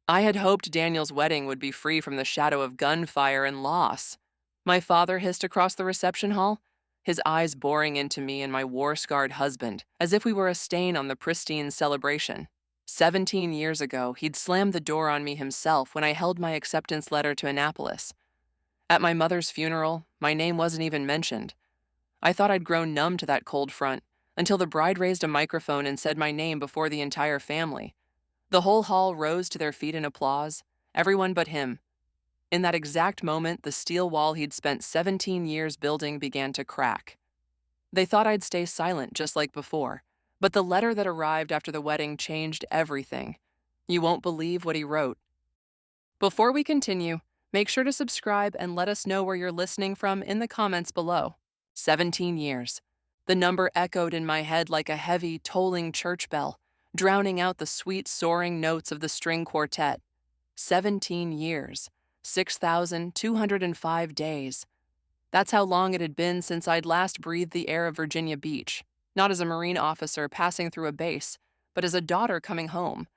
I had hoped Daniel's wedding would be free from the shadow of gunfire and loss. My father hissed across the reception hall, his eyes boring into me and my war-scarred husband, as if we were a stain on the pristine celebration. 17 years ago, he'd slammed the door on me himself when I held my acceptance letter to Annapolis. At my mother's funeral, my name wasn't even mentioned. I thought I'd grown numb to that cold front, until the bride raised a microphone and said my name before the entire family. The whole hall rose to their feet in applause, everyone but him. In that exact moment, the steel wall he'd spent 17 years building began to crack. They thought I'd stay silent just like before, but the letter that arrived after the wedding changed everything. You won't believe what he wrote. Before we continue, make sure to subscribe and let us know where you're listening from in the comments below. 17 years. The number echoed in my head like a heavy, tolling church bell, drowning out the sweet, soaring notes of the string quartet. 17 years. 6,205 days. That's how long it had been since I'd last breathed the air of Virginia Beach, not as a Marine officer passing through a base, but as a daughter coming home.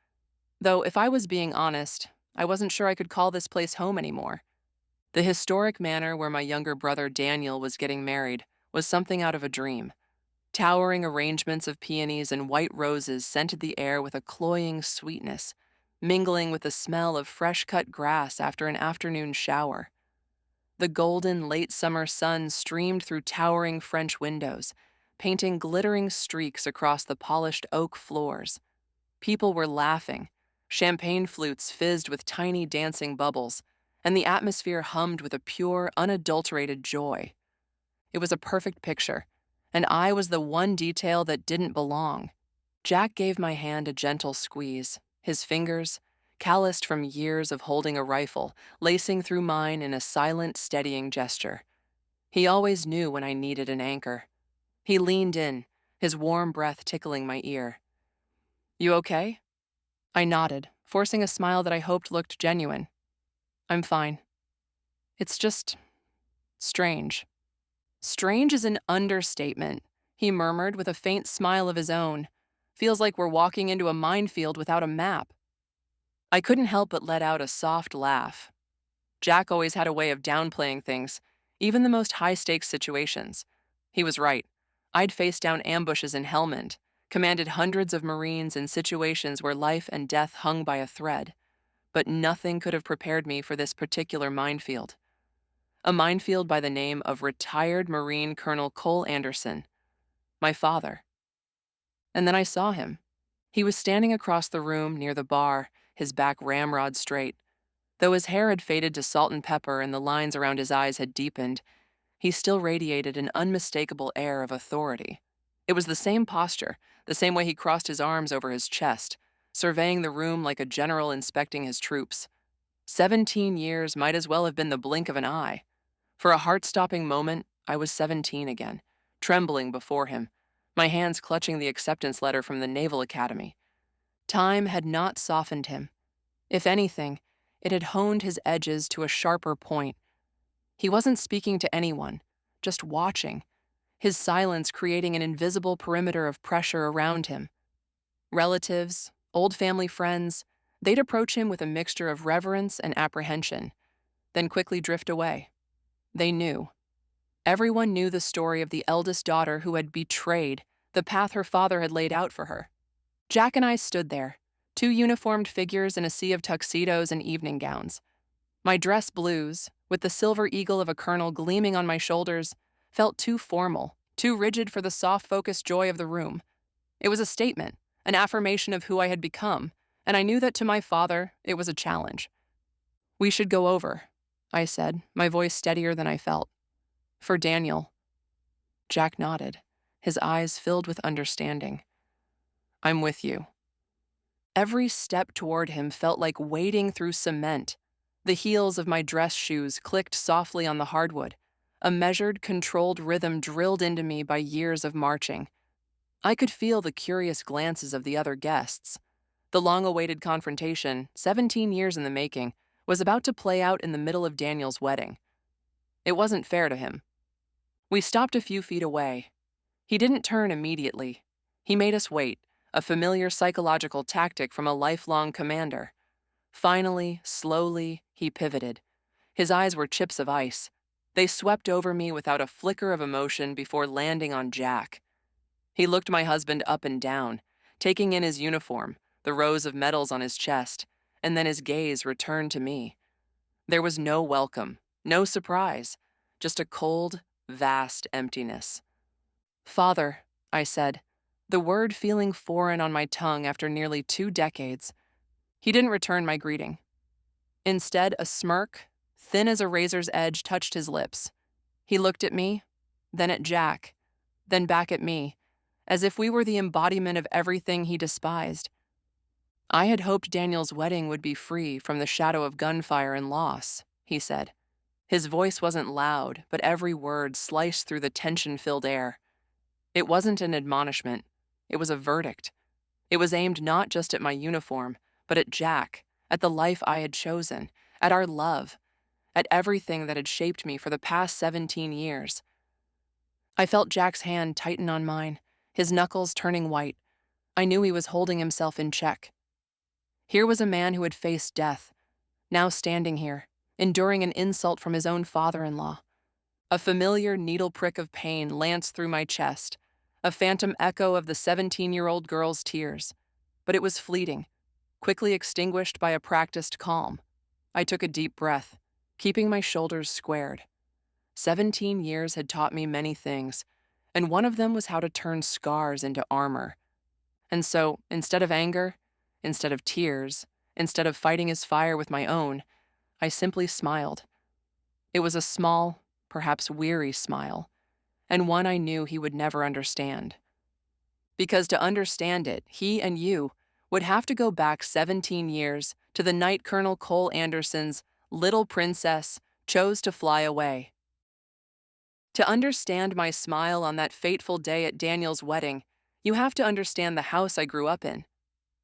Though, if I was being honest, I wasn't sure I could call this place home anymore. The historic manor where my younger brother Daniel was getting married was something out of a dream. Towering arrangements of peonies and white roses scented the air with a cloying sweetness, mingling with the smell of fresh-cut grass after an afternoon shower. The golden late summer sun streamed through towering French windows, painting glittering streaks across the polished oak floors. People were laughing. Champagne flutes fizzed with tiny dancing bubbles, and the atmosphere hummed with a pure, unadulterated joy. It was a perfect picture, and I was the one detail that didn't belong. Jack gave my hand a gentle squeeze, his fingers, calloused from years of holding a rifle, lacing through mine in a silent, steadying gesture. He always knew when I needed an anchor. He leaned in, his warm breath tickling my ear. "You okay?" I nodded, forcing a smile that I hoped looked genuine. "I'm fine. It's just strange." "Strange is an understatement," he murmured with a faint smile of his own. "Feels like we're walking into a minefield without a map." I couldn't help but let out a soft laugh. Jack always had a way of downplaying things, even the most high-stakes situations. He was right. I'd faced down ambushes in Helmand, commanded hundreds of Marines in situations where life and death hung by a thread, but nothing could have prepared me for this particular minefield. A minefield by the name of retired Marine Colonel Cole Anderson, my father. And then I saw him. He was standing across the room near the bar, his back ramrod straight. Though his hair had faded to salt and pepper and the lines around his eyes had deepened, he still radiated an unmistakable air of authority. It was the same posture, the same way he crossed his arms over his chest, surveying the room like a general inspecting his troops. 17 years might as well have been the blink of an eye. For a heart-stopping moment, I was 17 again, trembling before him, my hands clutching the acceptance letter from the Naval Academy. Time had not softened him. If anything, it had honed his edges to a sharper point. He wasn't speaking to anyone, just watching, his silence creating an invisible perimeter of pressure around him. Relatives, old family friends, they'd approach him with a mixture of reverence and apprehension, then quickly drift away. They knew. Everyone knew the story of the eldest daughter who had betrayed the path her father had laid out for her. Jack and I stood there, two uniformed figures in a sea of tuxedos and evening gowns. My dress blues, with the silver eagle of a colonel gleaming on my shoulders, felt too formal, too rigid for the soft, focused joy of the room. It was a statement, an affirmation of who I had become, and I knew that to my father, it was a challenge. "We should go over," I said, my voice steadier than I felt. "For Daniel." Jack nodded, his eyes filled with understanding. "I'm with you." Every step toward him felt like wading through cement. The heels of my dress shoes clicked softly on the hardwood, a measured, controlled rhythm drilled into me by years of marching. I could feel the curious glances of the other guests. The long-awaited confrontation, 17 years in the making, was about to play out in the middle of Daniel's wedding. It wasn't fair to him. We stopped a few feet away. He didn't turn immediately. He made us wait, a familiar psychological tactic from a lifelong commander. Finally, slowly, he pivoted. His eyes were chips of ice. They swept over me without a flicker of emotion before landing on Jack. He looked my husband up and down, taking in his uniform, the rows of medals on his chest, and then his gaze returned to me. There was no welcome, no surprise, just a cold, vast emptiness. "Father," I said, the word feeling foreign on my tongue after nearly 2 decades. He didn't return my greeting. Instead, a smirk, thin as a razor's edge, touched his lips. He looked at me, then at Jack, then back at me, as if we were the embodiment of everything he despised. "I had hoped Daniel's wedding would be free from the shadow of gunfire and loss," he said. His voice wasn't loud, but every word sliced through the tension-filled air. It wasn't an admonishment. It was a verdict. It was aimed not just at my uniform, but at Jack, at the life I had chosen, at our love, at everything that had shaped me for the past 17 years. I felt Jack's hand tighten on mine, his knuckles turning white. I knew he was holding himself in check. Here was a man who had faced death, now standing here, enduring an insult from his own father-in-law. A familiar needle prick of pain lanced through my chest, a phantom echo of the 17-year-old girl's tears. But it was fleeting, quickly extinguished by a practiced calm. I took a deep breath, keeping my shoulders squared. 17 years had taught me many things, and one of them was how to turn scars into armor. And so, instead of anger, instead of tears, instead of fighting his fire with my own, I simply smiled. It was a small, perhaps weary smile, and one I knew he would never understand. Because to understand it, he and you would have to go back 17 years to the night Colonel Cole Anderson's little princess chose to fly away. To understand my smile on that fateful day at Daniel's wedding, you have to understand the house I grew up in.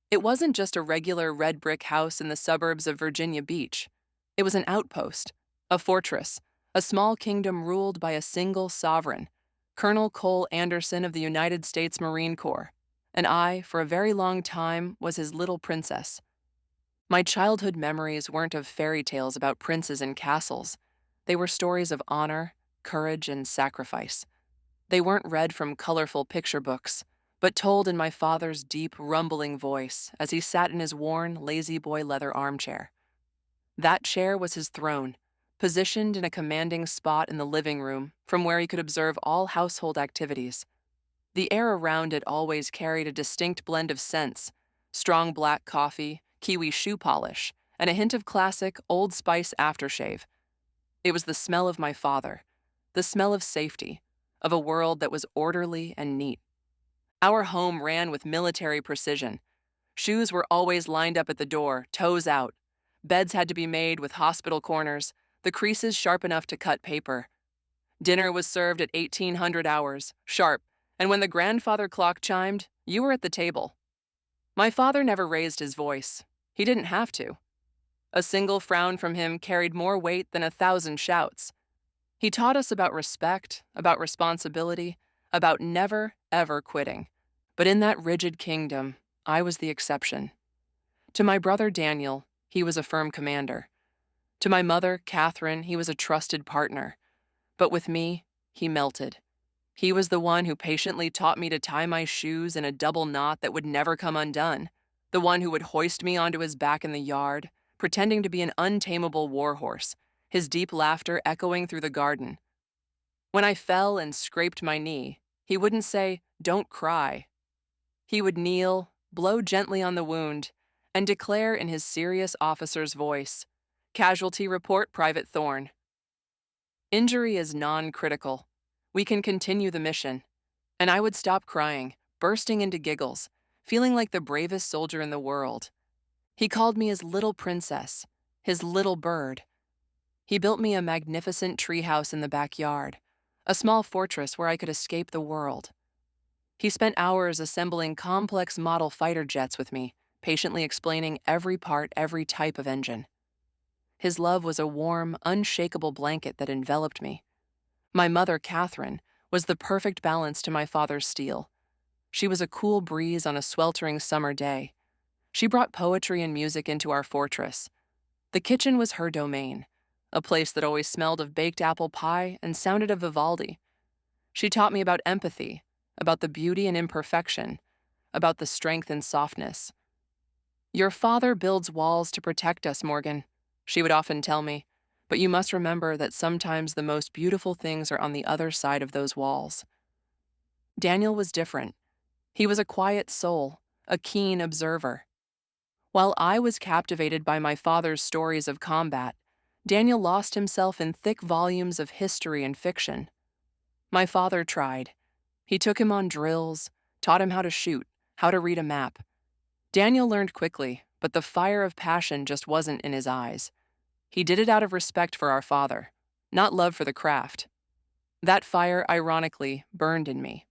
It wasn't just a regular red brick house in the suburbs of Virginia Beach. It was an outpost, a fortress, a small kingdom ruled by a single sovereign, Colonel Cole Anderson of the United States Marine Corps, and I, for a very long time, was his little princess. My childhood memories weren't of fairy tales about princes and castles. They were stories of honor, courage, and sacrifice. They weren't read from colorful picture books, but told in my father's deep, rumbling voice as he sat in his worn, lazy-boy leather armchair. That chair was his throne, positioned in a commanding spot in the living room from where he could observe all household activities. The air around it always carried a distinct blend of scents: strong black coffee, kiwi shoe polish, and a hint of classic Old Spice aftershave. It was the smell of my father, the smell of safety, of a world that was orderly and neat. Our home ran with military precision. Shoes were always lined up at the door, toes out. Beds had to be made with hospital corners, the creases sharp enough to cut paper. Dinner was served at 1800 hours, sharp, and when the grandfather clock chimed, you were at the table. My father never raised his voice. He didn't have to. A single frown from him carried more weight than 1,000 shouts. He taught us about respect, about responsibility, about never, ever quitting. But in that rigid kingdom, I was the exception. To my brother Daniel, he was a firm commander. To my mother, Catherine, he was a trusted partner. But with me, he melted. He was the one who patiently taught me to tie my shoes in a double knot that would never come undone, the one who would hoist me onto his back in the yard, pretending to be an untamable warhorse, his deep laughter echoing through the garden. When I fell and scraped my knee, he wouldn't say, "Don't cry." He would kneel, blow gently on the wound, and declare in his serious officer's voice, "Casualty report, Private Thorne." Injury is non-critical. We can continue the mission. And I would stop crying, bursting into giggles, feeling like the bravest soldier in the world. He called me his little princess, his little bird. He built me a magnificent treehouse in the backyard, a small fortress where I could escape the world. He spent hours assembling complex model fighter jets with me, patiently explaining every part, every type of engine. His love was a warm, unshakable blanket that enveloped me. My mother, Catherine, was the perfect balance to my father's steel. She was a cool breeze on a sweltering summer day. She brought poetry and music into our fortress, The kitchen was her domain, a place that always smelled of baked apple pie and sounded of Vivaldi. She taught me about empathy, about the beauty and imperfection, about the strength and softness. Your father builds walls to protect us, Morgan, she would often tell me, but you must remember that sometimes the most beautiful things are on the other side of those walls. Daniel was different. He was a quiet soul, a keen observer. While I was captivated by my father's stories of combat, Daniel lost himself in thick volumes of history and fiction. My father tried. He took him on drills, taught him how to shoot, how to read a map. Daniel learned quickly, but the fire of passion just wasn't in his eyes. He did it out of respect for our father, not love for the craft. That fire, ironically, burned in me.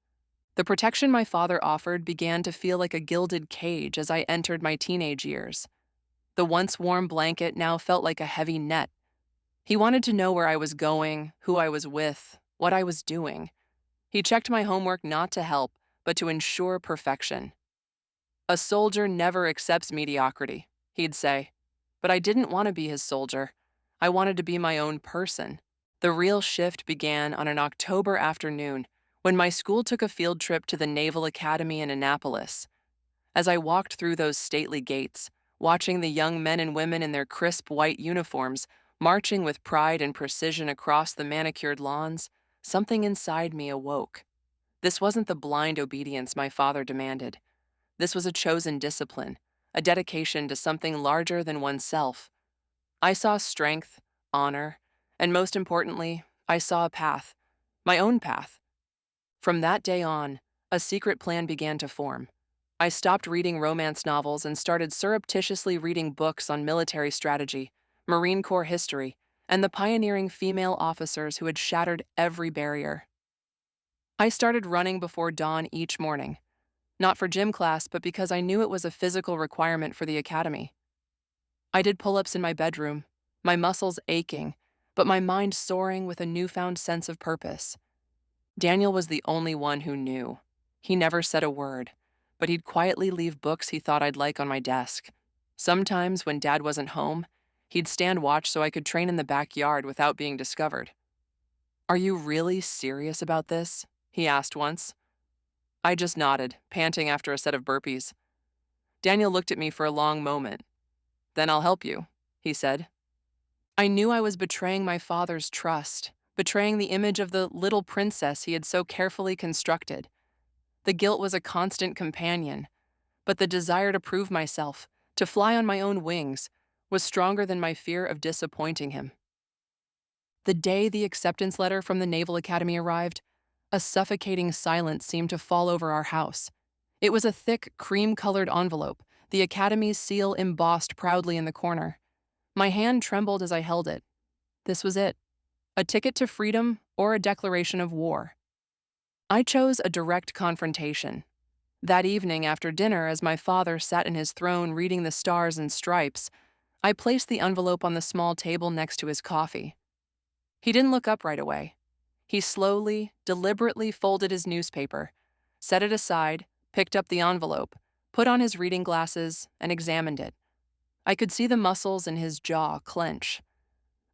The protection my father offered began to feel like a gilded cage as I entered my teenage years. The once warm blanket now felt like a heavy net. He wanted to know where I was going, who I was with, what I was doing. He checked my homework not to help, but to ensure perfection. A soldier never accepts mediocrity, he'd say. But I didn't want to be his soldier. I wanted to be my own person. The real shift began on an October afternoon when my school took a field trip to the Naval Academy in Annapolis. As I walked through those stately gates, watching the young men and women in their crisp white uniforms marching with pride and precision across the manicured lawns, something inside me awoke. This wasn't the blind obedience my father demanded. This was a chosen discipline, a dedication to something larger than oneself. I saw strength, honor, and most importantly, I saw a path, my own path. From that day on, a secret plan began to form. I stopped reading romance novels and started surreptitiously reading books on military strategy, Marine Corps history, and the pioneering female officers who had shattered every barrier. I started running before dawn each morning, not for gym class, but because I knew it was a physical requirement for the academy. I did pull-ups in my bedroom, my muscles aching, but my mind soaring with a newfound sense of purpose. Daniel was the only one who knew. He never said a word, but he'd quietly leave books he thought I'd like on my desk. Sometimes, when Dad wasn't home, he'd stand watch so I could train in the backyard without being discovered. "Are you really serious about this?" he asked once. I just nodded, panting after a set of burpees. Daniel looked at me for a long moment. "Then I'll help you," he said. I knew I was betraying my father's trust, betraying the image of the little princess he had so carefully constructed. The guilt was a constant companion, but the desire to prove myself, to fly on my own wings, was stronger than my fear of disappointing him. The day the acceptance letter from the Naval Academy arrived, a suffocating silence seemed to fall over our house. It was a thick, cream-colored envelope, the Academy's seal embossed proudly in the corner. My hand trembled as I held it. This was it. A ticket to freedom or a declaration of war. I chose a direct confrontation. That evening after dinner, as my father sat in his throne reading the Stars and Stripes, I placed the envelope on the small table next to his coffee. He didn't look up right away. He slowly, deliberately folded his newspaper, set it aside, picked up the envelope, put on his reading glasses, and examined it. I could see the muscles in his jaw clench.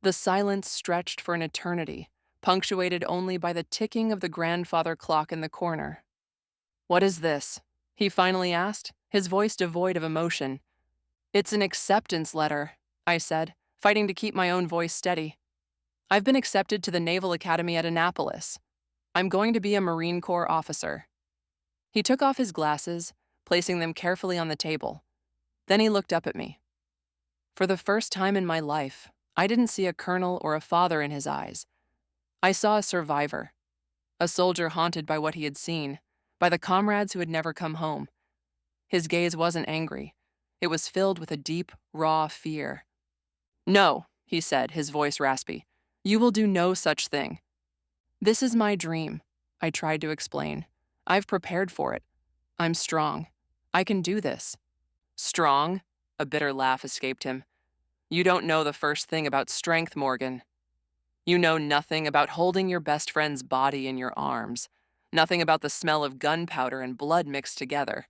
The silence stretched for an eternity, punctuated only by the ticking of the grandfather clock in the corner. "What is this?" he finally asked, his voice devoid of emotion. "It's an acceptance letter," I said, fighting to keep my own voice steady. "I've been accepted to the Naval Academy at Annapolis. I'm going to be a Marine Corps officer." He took off his glasses, placing them carefully on the table. Then he looked up at me. For the first time in my life, I didn't see a colonel or a father in his eyes. I saw a survivor, a soldier haunted by what he had seen, by the comrades who had never come home. His gaze wasn't angry. It was filled with a deep, raw fear. "No," he said, his voice raspy. "You will do no such thing." "This is my dream," I tried to explain. "I've prepared for it. I'm strong. I can do this." "Strong?" A bitter laugh escaped him. "You don't know the first thing about strength, Morgan. You know nothing about holding your best friend's body in your arms, nothing about the smell of gunpowder and blood mixed together.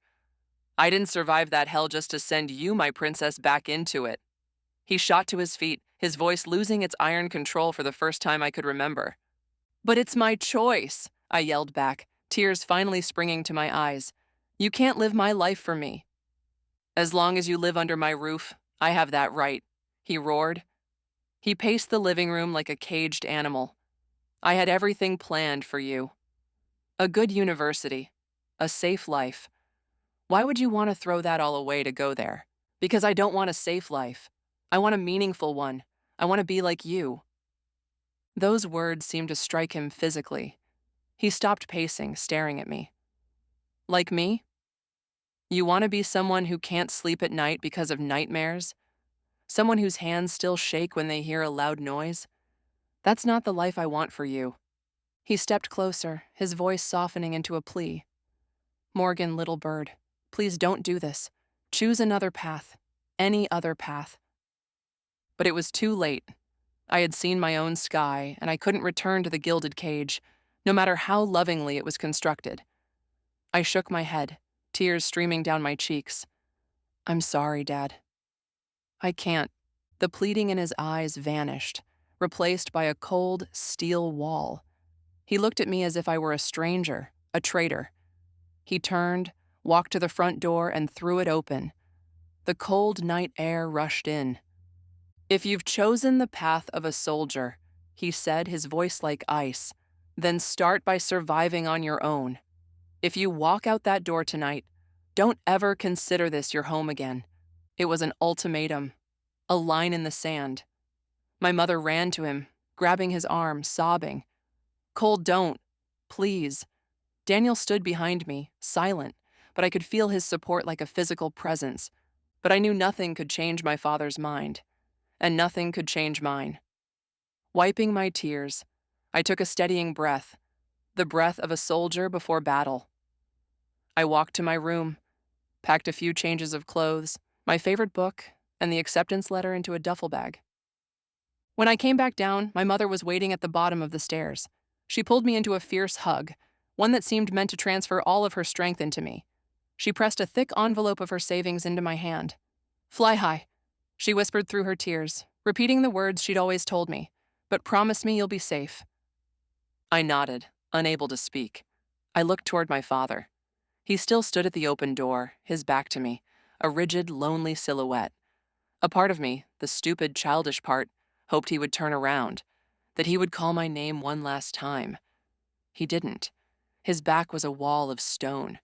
I didn't survive that hell just to send you, my princess, back into it." He shot to his feet, his voice losing its iron control for the first time I could remember. "But it's my choice," I yelled back, tears finally springing to my eyes. "You can't live my life for me." "As long as you live under my roof, I have that right," he roared. He paced the living room like a caged animal. "I had everything planned for you. A good university, a safe life. Why would you want to throw that all away to go there? Because I don't want a safe life. I want a meaningful one. I want to be like you." Those words seemed to strike him physically. He stopped pacing, staring at me. "Like me? You want to be someone who can't sleep at night because of nightmares? Someone whose hands still shake when they hear a loud noise? That's not the life I want for you." He stepped closer, his voice softening into a plea. "Morgan, little bird, please don't do this. Choose another path. Any other path." But it was too late. I had seen my own sky, and I couldn't return to the gilded cage, no matter how lovingly it was constructed. I shook my head, tears streaming down my cheeks. "I'm sorry, Dad. I can't." The pleading in his eyes vanished, replaced by a cold, steel wall. He looked at me as if I were a stranger, a traitor. He turned, walked to the front door, and threw it open. The cold night air rushed in. "If you've chosen the path of a soldier," he said, his voice like ice, "then start by surviving on your own. If you walk out that door tonight, don't ever consider this your home again." It was an ultimatum, a line in the sand. My mother ran to him, grabbing his arm, sobbing. "Cole, don't. Please." Daniel stood behind me, silent, but I could feel his support like a physical presence. But I knew nothing could change my father's mind, and nothing could change mine. Wiping my tears, I took a steadying breath, the breath of a soldier before battle. I walked to my room, packed a few changes of clothes, my favorite book, and the acceptance letter into a duffel bag. When I came back down, my mother was waiting at the bottom of the stairs. She pulled me into a fierce hug, one that seemed meant to transfer all of her strength into me. She pressed a thick envelope of her savings into my hand. "Fly high," she whispered through her tears, repeating the words she'd always told me, "but promise me you'll be safe." I nodded, unable to speak. I looked toward my father. He still stood at the open door, his back to me, a rigid, lonely silhouette. A part of me, the stupid, childish part, hoped he would turn around, that he would call my name one last time. He didn't. His back was a wall of stone.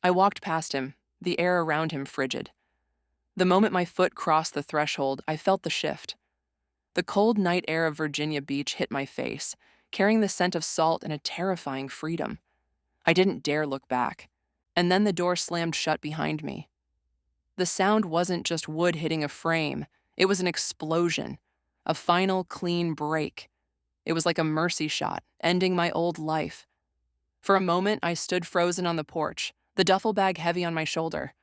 I walked past him, the air around him frigid. The moment my foot crossed the threshold, I felt the shift. The cold night air of Virginia Beach hit my face, carrying the scent of salt and a terrifying freedom. I didn't dare look back. And then the door slammed shut behind me. The sound wasn't just wood hitting a frame. It was an explosion, a final clean break. It was like a mercy shot, ending my old life. For a moment, I stood frozen on the porch, the duffel bag heavy on my shoulder.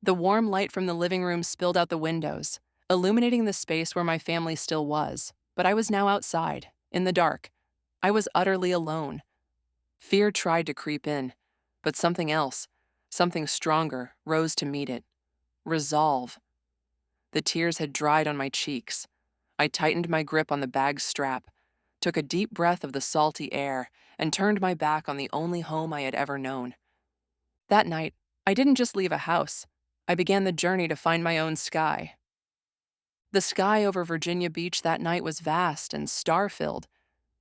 The warm light from the living room spilled out the windows, illuminating the space where my family still was. But I was now outside, in the dark. I was utterly alone. Fear tried to creep in, but something else, something stronger, rose to meet it. Resolve. The tears had dried on my cheeks. I tightened my grip on the bag's strap, took a deep breath of the salty air, and turned my back on the only home I had ever known. That night, I didn't just leave a house. I began the journey to find my own sky. The sky over Virginia Beach that night was vast and star-filled,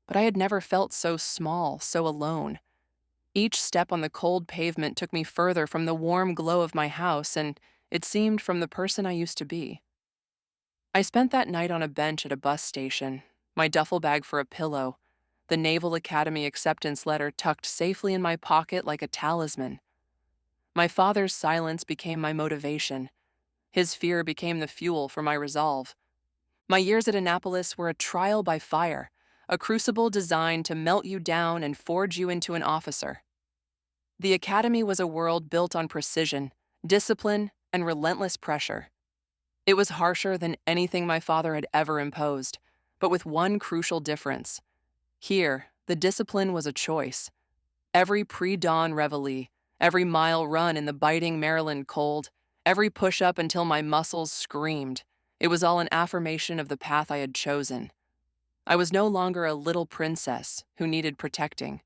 but I had never felt so small, so alone. Each step on the cold pavement took me further from the warm glow of my house, and it seemed from the person I used to be. I spent that night on a bench at a bus station, my duffel bag for a pillow, the Naval Academy acceptance letter tucked safely in my pocket like a talisman. My father's silence became my motivation. His fear became the fuel for my resolve. My years at Annapolis were a trial by fire, a crucible designed to melt you down and forge you into an officer. The academy was a world built on precision, discipline, and relentless pressure. It was harsher than anything my father had ever imposed, but with one crucial difference. Here, the discipline was a choice. Every pre-dawn reveille, every mile run in the biting Maryland cold, every push-up until my muscles screamed, It was all an affirmation of the path I had chosen. I was no longer a little princess who needed protecting.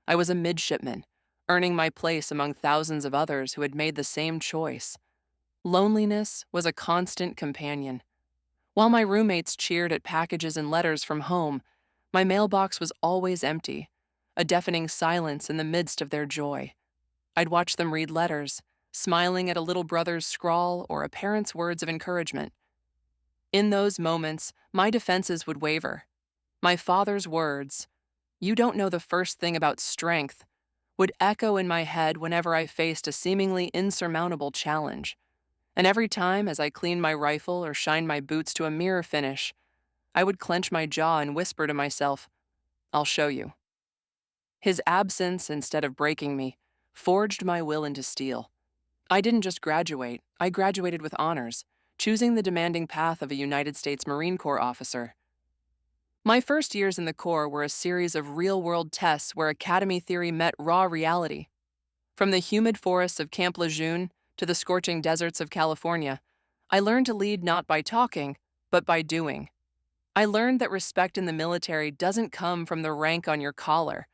I was a midshipman, earning my place among thousands of others who had made the same choice. Loneliness was a constant companion. While my roommates cheered at packages and letters from home, my mailbox was always empty, a deafening silence in the midst of their joy. I'd watch them read letters, smiling at a little brother's scrawl or a parent's words of encouragement. In those moments, my defenses would waver. My father's words, "You don't know the first thing about strength," would echo in my head whenever I faced a seemingly insurmountable challenge. And every time, as I cleaned my rifle or shined my boots to a mirror finish, I would clench my jaw and whisper to myself, "I'll show you." His absence, instead of breaking me, forged my will into steel. I didn't just graduate, I graduated with honors, choosing the demanding path of a United States Marine Corps officer. My first years in the Corps were a series of real-world tests where academy theory met raw reality. From the humid forests of Camp Lejeune to the scorching deserts of California, I learned to lead not by talking, but by doing. I learned that respect in the military doesn't come from the rank on your collar,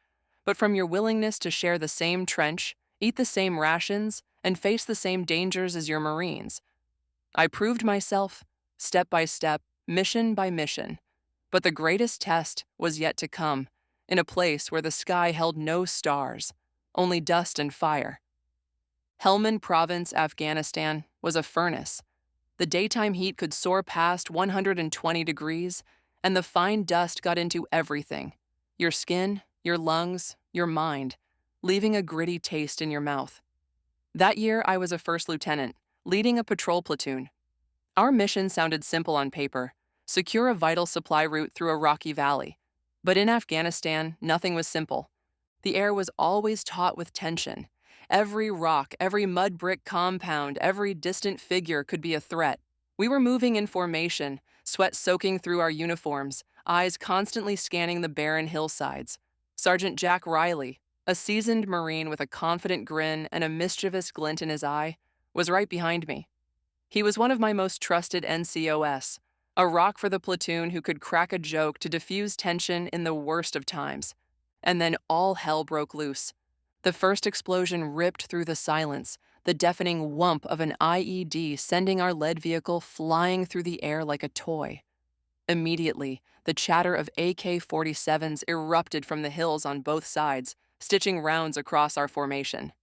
but from your willingness to share the same trench, eat the same rations, and face the same dangers as your Marines. I proved myself, step by step, mission by mission. But the greatest test was yet to come, in a place where the sky held no stars, only dust and fire. Helmand Province, Afghanistan, was a furnace. The daytime heat could soar past 120 degrees, and the fine dust got into everything: your skin, your lungs, your mind, leaving a gritty taste in your mouth. That year, I was a first lieutenant, leading a patrol platoon. Our mission sounded simple on paper: secure a vital supply route through a rocky valley. But in Afghanistan, nothing was simple. The air was always taut with tension. Every rock, every mud brick compound, every distant figure could be a threat. We were moving in formation, sweat soaking through our uniforms, eyes constantly scanning the barren hillsides. Sergeant Jack Riley, a seasoned Marine with a confident grin and a mischievous glint in his eye, was right behind me. He was one of my most trusted NCOS, a rock for the platoon who could crack a joke to diffuse tension in the worst of times. And then all hell broke loose. The first explosion ripped through the silence, the deafening whump of an IED sending our lead vehicle flying through the air like a toy. Immediately, the chatter of AK-47s erupted from the hills on both sides, stitching rounds across our formation.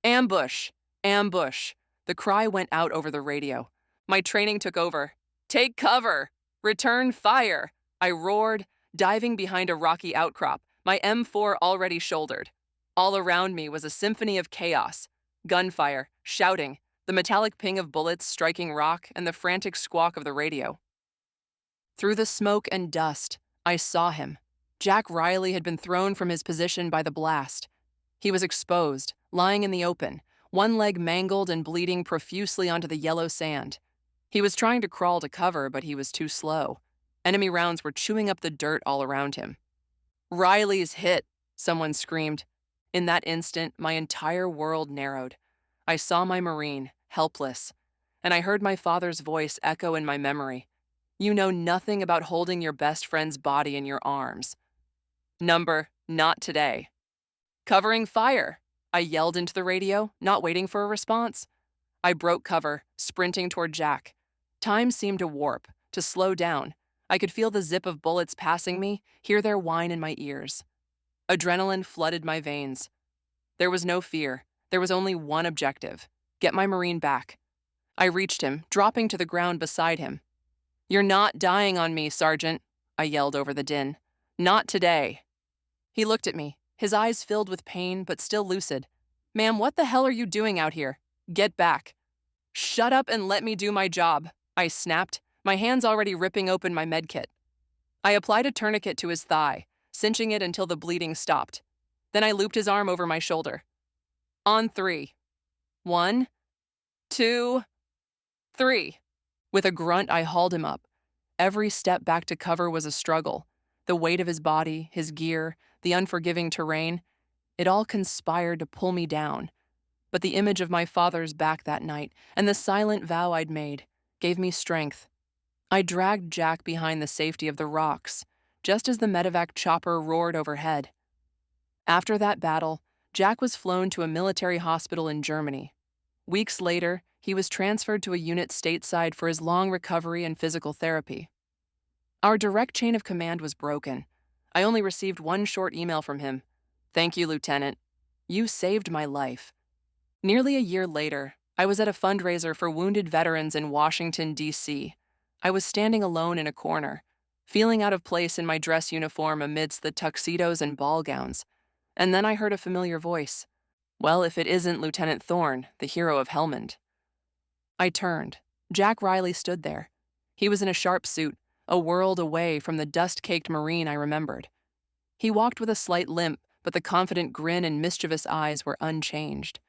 "Ambush! Ambush!" The cry went out over the radio. My training took over. "Take cover! Return fire!" I roared, diving behind a rocky outcrop, my M4 already shouldered. All around me was a symphony of chaos: gunfire, shouting, the metallic ping of bullets striking rock, and the frantic squawk of the radio. Through the smoke and dust, I saw him. Jack Riley had been thrown from his position by the blast. He was exposed, lying in the open, one leg mangled and bleeding profusely onto the yellow sand. He was trying to crawl to cover, but he was too slow. Enemy rounds were chewing up the dirt all around him. "Riley's hit," someone screamed. In that instant, my entire world narrowed. I saw my Marine, helpless, and I heard my father's voice echo in my memory. "You know nothing about holding your best friend's body in your arms." Number, not today. "Covering fire," I yelled into the radio, not waiting for a response. I broke cover, sprinting toward Jack. Time seemed to warp, to slow down. I could feel the zip of bullets passing me, hear their whine in my ears. Adrenaline flooded my veins. There was no fear. There was only one objective: get my Marine back. I reached him, dropping to the ground beside him. "You're not dying on me, Sergeant," I yelled over the din. "Not today." He looked at me, his eyes filled with pain but still lucid. "Ma'am, what the hell are you doing out here? Get back." "Shut up and let me do my job," I snapped, my hands already ripping open my medkit. I applied a tourniquet to his thigh, cinching it until the bleeding stopped. Then I looped his arm over my shoulder. "On 3. 1, 2, 3. With a grunt, I hauled him up. Every step back to cover was a struggle. The weight of his body, his gear, the unforgiving terrain, it all conspired to pull me down. But the image of my father's back that night, and the silent vow I'd made, gave me strength. I dragged Jack behind the safety of the rocks, just as the medevac chopper roared overhead. After that battle, Jack was flown to a military hospital in Germany. Weeks later, he was transferred to a unit stateside for his long recovery and physical therapy. Our direct chain of command was broken. I only received one short email from him. "Thank you, Lieutenant. You saved my life." Nearly a year later, I was at a fundraiser for wounded veterans in Washington, D.C. I was standing alone in a corner, feeling out of place in my dress uniform amidst the tuxedos and ball gowns. And then I heard a familiar voice. Well, if it isn't Lieutenant Thorne, the hero of Helmand. I turned. Jack Riley stood there. He was in a sharp suit, a world away from the dust-caked Marine I remembered. He walked with a slight limp, but the confident grin and mischievous eyes were unchanged.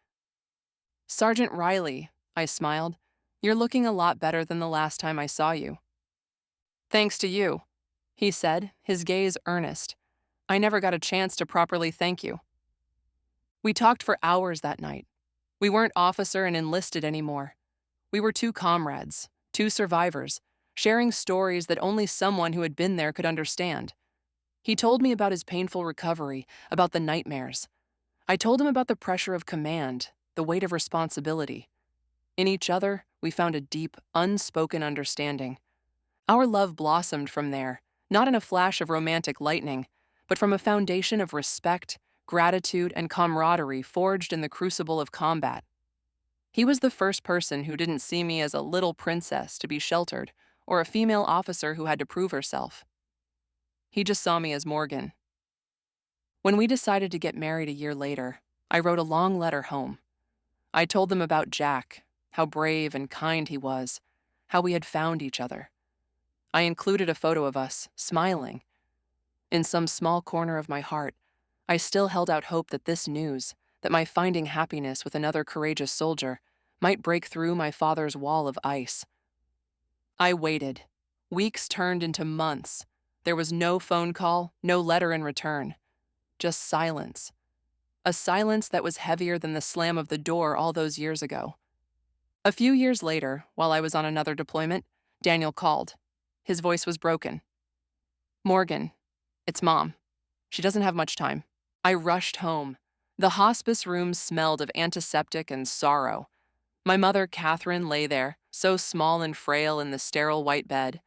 "Sergeant Riley," I smiled, "you're looking a lot better than the last time I saw you." "Thanks to you," he said, his gaze earnest. "I never got a chance to properly thank you." We talked for hours that night. We weren't officer and enlisted anymore. We were two comrades, two survivors, sharing stories that only someone who had been there could understand. He told me about his painful recovery, about the nightmares. I told him about the pressure of command, the weight of responsibility. In each other, we found a deep, unspoken understanding. Our love blossomed from there, not in a flash of romantic lightning, but from a foundation of respect, gratitude, and camaraderie forged in the crucible of combat. He was the first person who didn't see me as a little princess to be sheltered, or a female officer who had to prove herself. He just saw me as Morgan. When we decided to get married a year later, I wrote a long letter home. I told them about Jack, how brave and kind he was, how we had found each other. I included a photo of us, smiling. In some small corner of my heart, I still held out hope that this news, that my finding happiness with another courageous soldier, might break through my father's wall of ice. I waited. Weeks turned into months. There was no phone call, no letter in return. Just silence. A silence that was heavier than the slam of the door all those years ago. A few years later, while I was on another deployment, Daniel called. His voice was broken. "Morgan, it's Mom. She doesn't have much time." I rushed home. The hospice room smelled of antiseptic and sorrow. My mother, Catherine, lay there, so small and frail in the sterile white bed.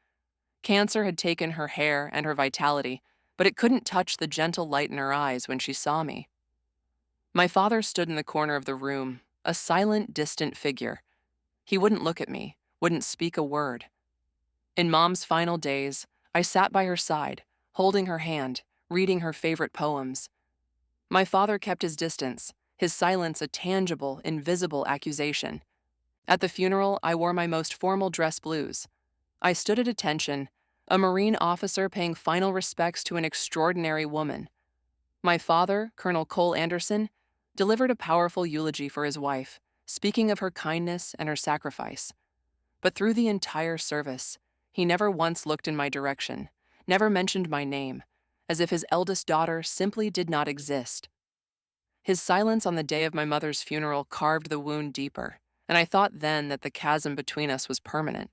Cancer had taken her hair and her vitality, but it couldn't touch the gentle light in her eyes when she saw me. My father stood in the corner of the room, a silent, distant figure. He wouldn't look at me, wouldn't speak a word. In Mom's final days, I sat by her side, holding her hand, reading her favorite poems. My father kept his distance, his silence a tangible, invisible accusation. At the funeral, I wore my most formal dress blues. I stood at attention, a Marine officer paying final respects to an extraordinary woman. My father, Colonel Cole Anderson, delivered a powerful eulogy for his wife, speaking of her kindness and her sacrifice. But through the entire service, he never once looked in my direction, never mentioned my name, as if his eldest daughter simply did not exist. His silence on the day of my mother's funeral carved the wound deeper, and I thought then that the chasm between us was permanent.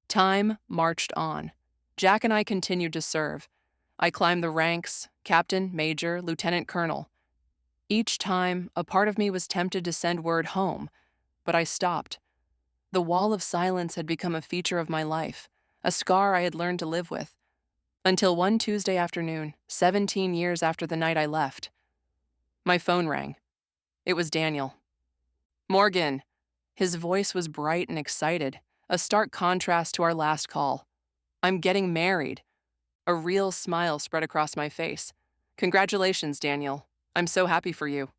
Time marched on. Jack and I continued to serve. I climbed the ranks, captain, major, lieutenant colonel. Each time, a part of me was tempted to send word home, but I stopped. The wall of silence had become a feature of my life, a scar I had learned to live with. Until one Tuesday afternoon, 17 years after the night I left. My phone rang. It was Daniel. "Morgan." His voice was bright and excited, a stark contrast to our last call. "I'm getting married." A real smile spread across my face. "Congratulations, Daniel. I'm so happy for you."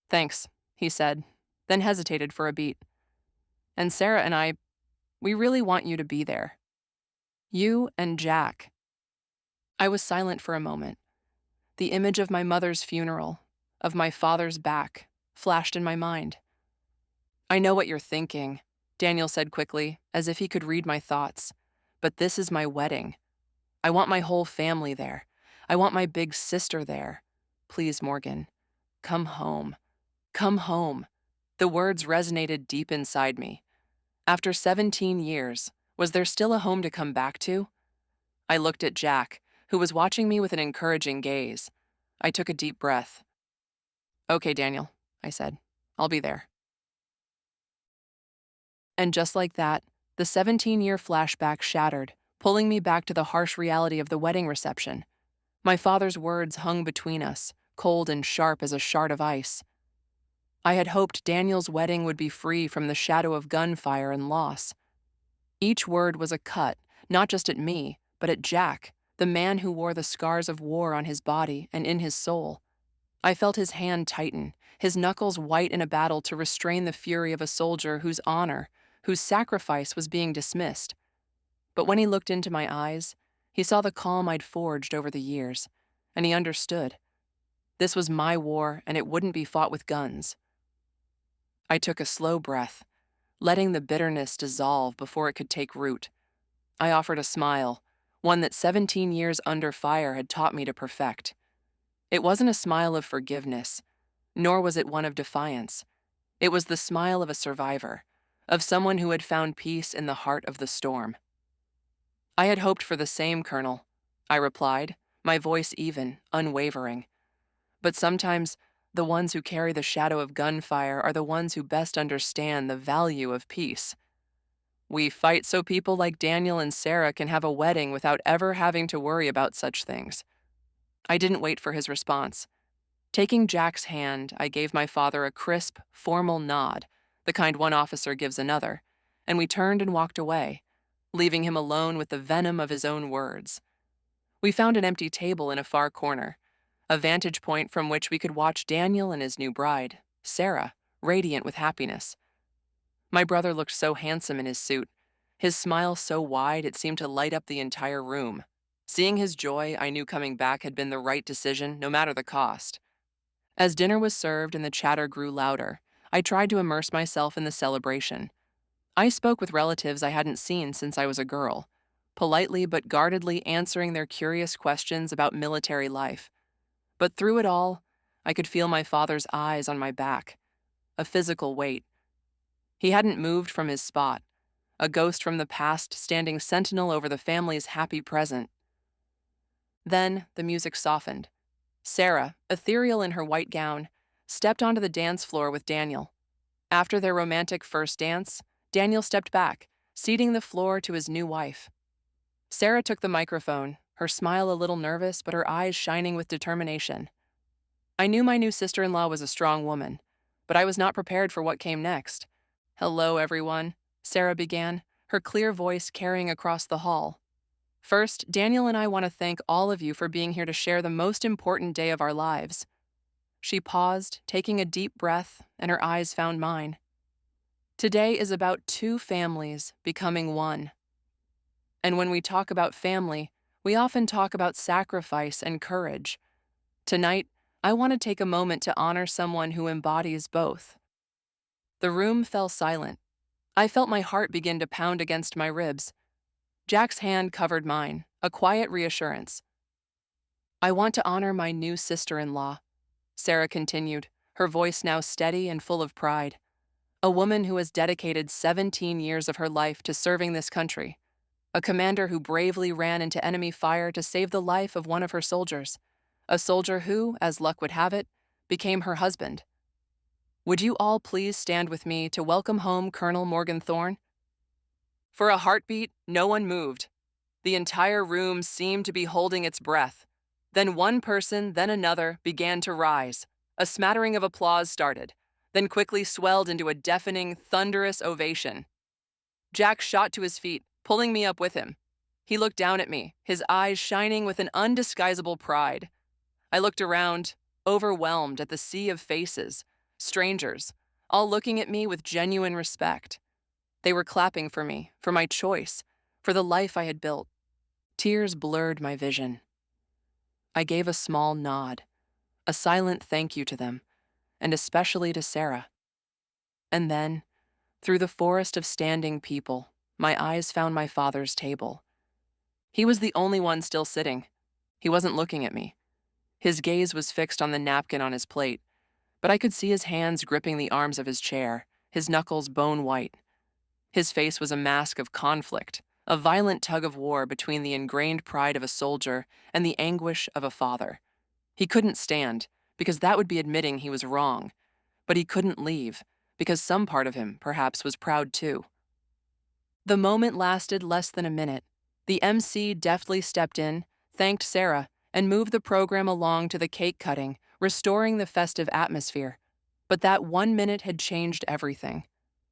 "Thanks," he said, then hesitated for a beat. "And Sarah and I, we really want you to be there. You and Jack." I was silent for a moment. The image of my mother's funeral, of my father's back, flashed in my mind. "I know what you're thinking," Daniel said quickly, as if he could read my thoughts. "But this is my wedding. I want my whole family there. I want my big sister there. Please, Morgan, come home. Come home." The words resonated deep inside me. After 17 years, Was there still a home to come back to? I looked at Jack, who was watching me with an encouraging gaze. I took a deep breath. "Okay, Daniel," I said. "I'll be there." And just like that, the 17-year flashback shattered, pulling me back to the harsh reality of the wedding reception. My father's words hung between us, cold and sharp as a shard of ice. I had hoped Daniel's wedding would be free from the shadow of gunfire and loss. Each word was a cut, not just at me, but at Jack, the man who wore the scars of war on his body and in his soul. I felt his hand tighten, his knuckles white in a battle to restrain the fury of a soldier whose honor, whose sacrifice was being dismissed. But when he looked into my eyes, he saw the calm I'd forged over the years, and he understood. This was my war, and it wouldn't be fought with guns. I took a slow breath, letting the bitterness dissolve before it could take root. I offered a smile, one that 17 years under fire had taught me to perfect. It wasn't a smile of forgiveness, nor was it one of defiance. It was the smile of a survivor, of someone who had found peace in the heart of the storm. "I had hoped for the same, Colonel," I replied, my voice even, unwavering. "But sometimes the ones who carry the shadow of gunfire are the ones who best understand the value of peace. We fight so people like Daniel and Sarah can have a wedding without ever having to worry about such things." I didn't wait for his response. Taking Jack's hand, I gave my father a crisp, formal nod, the kind one officer gives another, and we turned and walked away, leaving him alone with the venom of his own words. We found an empty table in a far corner, a vantage point from which we could watch Daniel and his new bride, Sarah, radiant with happiness. My brother looked so handsome in his suit, his smile so wide it seemed to light up the entire room. Seeing his joy, I knew coming back had been the right decision, no matter the cost. As dinner was served and the chatter grew louder, I tried to immerse myself in the celebration. I spoke with relatives I hadn't seen since I was a girl, politely but guardedly answering their curious questions about military life. But through it all, I could feel my father's eyes on my back, a physical weight. He hadn't moved from his spot, a ghost from the past standing sentinel over the family's happy present. Then the music softened. Sarah, ethereal in her white gown, stepped onto the dance floor with Daniel. After their romantic first dance, Daniel stepped back, ceding the floor to his new wife. Sarah took the microphone, her smile a little nervous but her eyes shining with determination. I knew my new sister-in-law was a strong woman, but I was not prepared for what came next. "Hello, everyone," Sarah began, her clear voice carrying across the hall. "First, Daniel and I want to thank all of you for being here to share the most important day of our lives." She paused, taking a deep breath, and her eyes found mine. "Today is about two families becoming one. And when we talk about family, we often talk about sacrifice and courage. Tonight, I want to take a moment to honor someone who embodies both." The room fell silent. I felt my heart begin to pound against my ribs. Jack's hand covered mine, a quiet reassurance. "I want to honor my new sister-in-law," Sarah continued, her voice now steady and full of pride. "A woman who has dedicated 17 years of her life to serving this country. A commander who bravely ran into enemy fire to save the life of one of her soldiers. A soldier who, as luck would have it, became her husband. Would you all please stand with me to welcome home Colonel Morgan Thorne?" For a heartbeat, no one moved. The entire room seemed to be holding its breath. Then one person, then another, began to rise. A smattering of applause started, then quickly swelled into a deafening, thunderous ovation. Jack shot to his feet, pulling me up with him. He looked down at me, his eyes shining with an undisguisable pride. I looked around, overwhelmed at the sea of faces, strangers, all looking at me with genuine respect. They were clapping for me, for my choice, for the life I had built. Tears blurred my vision. I gave a small nod, a silent thank you to them, and especially to Sarah. And then, through the forest of standing people, my eyes found my father's table. He was the only one still sitting. He wasn't looking at me. His gaze was fixed on the napkin on his plate, but I could see his hands gripping the arms of his chair, his knuckles bone white. His face was a mask of conflict, a violent tug of war between the ingrained pride of a soldier and the anguish of a father. He couldn't stand, because that would be admitting he was wrong, but he couldn't leave, because some part of him, perhaps, was proud too. The moment lasted less than a minute. The MC deftly stepped in, thanked Sarah, and moved the program along to the cake cutting, restoring the festive atmosphere. But that 1 minute had changed everything.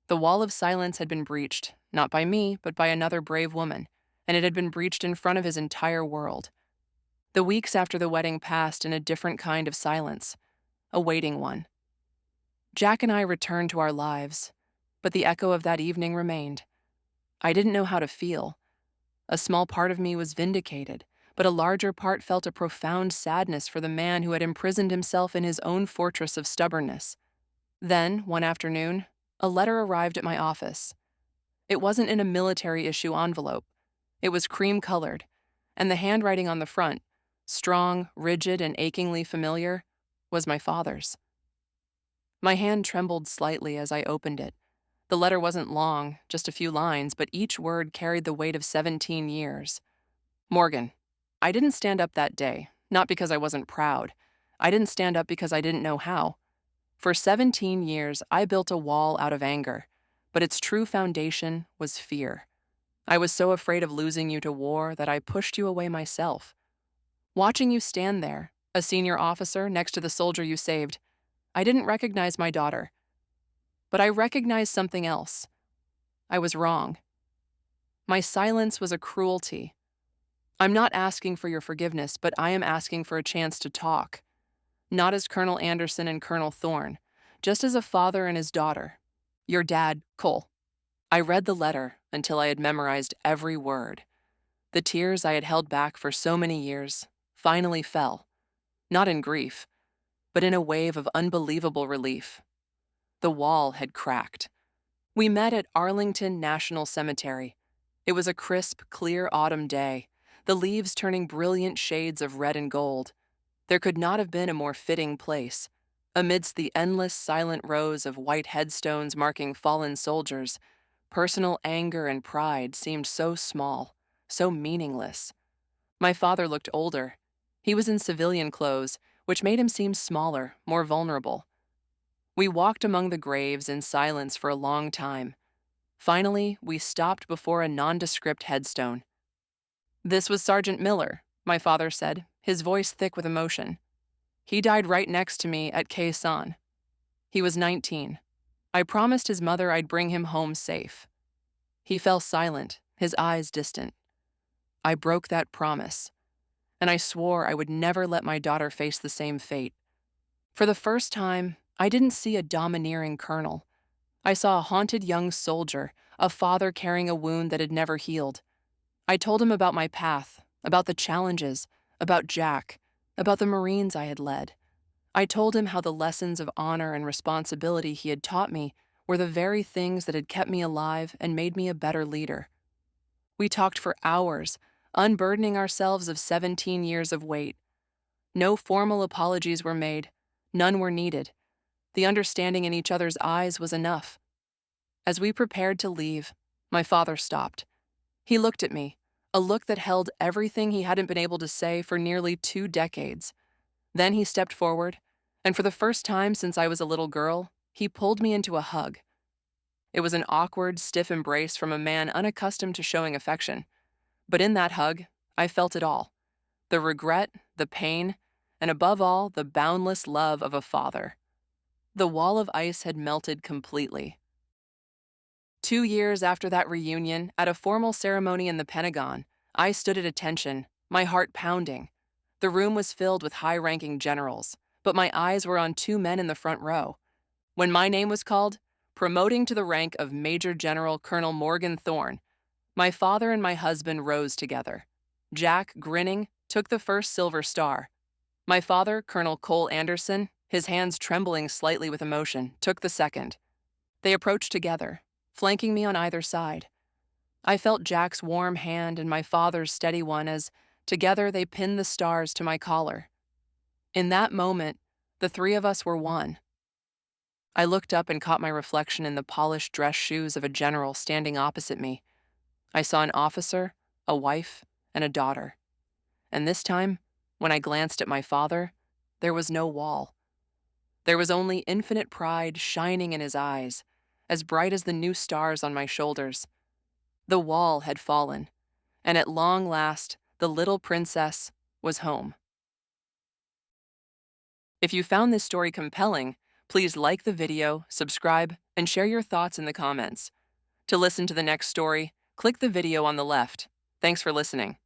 The wall of silence had been breached, not by me, but by another brave woman, and it had been breached in front of his entire world. The weeks after the wedding passed in a different kind of silence, a waiting one. Jack and I returned to our lives, but the echo of that evening remained. I didn't know how to feel. A small part of me was vindicated, but a larger part felt a profound sadness for the man who had imprisoned himself in his own fortress of stubbornness. Then, one afternoon, a letter arrived at my office. It wasn't in a military issue envelope. It was cream-colored, and the handwriting on the front, strong, rigid, and achingly familiar, was my father's. My hand trembled slightly as I opened it. The letter wasn't long, just a few lines, but each word carried the weight of 17 years. Morgan, I didn't stand up that day, not because I wasn't proud. I didn't stand up because I didn't know how. For 17 years, I built a wall out of anger, but its true foundation was fear. I was so afraid of losing you to war that I pushed you away myself. Watching you stand there, a senior officer next to the soldier you saved, I didn't recognize my daughter. But I recognized something else. I was wrong. My silence was a cruelty. I'm not asking for your forgiveness, but I am asking for a chance to talk. Not as Colonel Anderson and Colonel Thorne, just as a father and his daughter. Your dad, Cole. I read the letter until I had memorized every word. The tears I had held back for so many years finally fell, not in grief, but in a wave of unbelievable relief. The wall had cracked. We met at Arlington National Cemetery. It was a crisp, clear autumn day, the leaves turning brilliant shades of red and gold. There could not have been a more fitting place. Amidst the endless silent rows of white headstones marking fallen soldiers, personal anger and pride seemed so small, so meaningless. My father looked older. He was in civilian clothes, which made him seem smaller, more vulnerable. We walked among the graves in silence for a long time. Finally, we stopped before a nondescript headstone. This was Sergeant Miller, my father said, his voice thick with emotion. He died right next to me at Khe Sanh. He was 19. I promised his mother I'd bring him home safe. He fell silent, his eyes distant. I broke that promise, and I swore I would never let my daughter face the same fate. For the first time, I didn't see a domineering colonel. I saw a haunted young soldier, a father carrying a wound that had never healed. I told him about my path, about the challenges, about Jack, about the Marines I had led. I told him how the lessons of honor and responsibility he had taught me were the very things that had kept me alive and made me a better leader. We talked for hours, unburdening ourselves of 17 years of weight. No formal apologies were made. None were needed. The understanding in each other's eyes was enough. As we prepared to leave, my father stopped. He looked at me, a look that held everything he hadn't been able to say for nearly 2 decades. Then he stepped forward, and for the first time since I was a little girl, he pulled me into a hug. It was an awkward, stiff embrace from a man unaccustomed to showing affection. But in that hug, I felt it all. The regret, the pain, and above all, the boundless love of a father. The wall of ice had melted completely. 2 years after that reunion, at a formal ceremony in the Pentagon, I stood at attention, my heart pounding. The room was filled with high-ranking generals, but my eyes were on 2 men in the front row. When my name was called, promoting to the rank of Major General Colonel Morgan Thorne, my father and my husband rose together. Jack, grinning, took the first silver star. My father, Colonel Cole Anderson, his hands trembling slightly with emotion, took the second. They approached together, flanking me on either side. I felt Jack's warm hand and my father's steady one as, together, they pinned the stars to my collar. In that moment, the 3 of us were one. I looked up and caught my reflection in the polished dress shoes of a general standing opposite me. I saw an officer, a wife, and a daughter. And this time, when I glanced at my father, there was no wall. There was only infinite pride shining in his eyes, as bright as the new stars on my shoulders. The wall had fallen, and at long last, the little princess was home. If you found this story compelling, please like the video, subscribe, and share your thoughts in the comments. To listen to the next story, click the video on the left. Thanks for listening.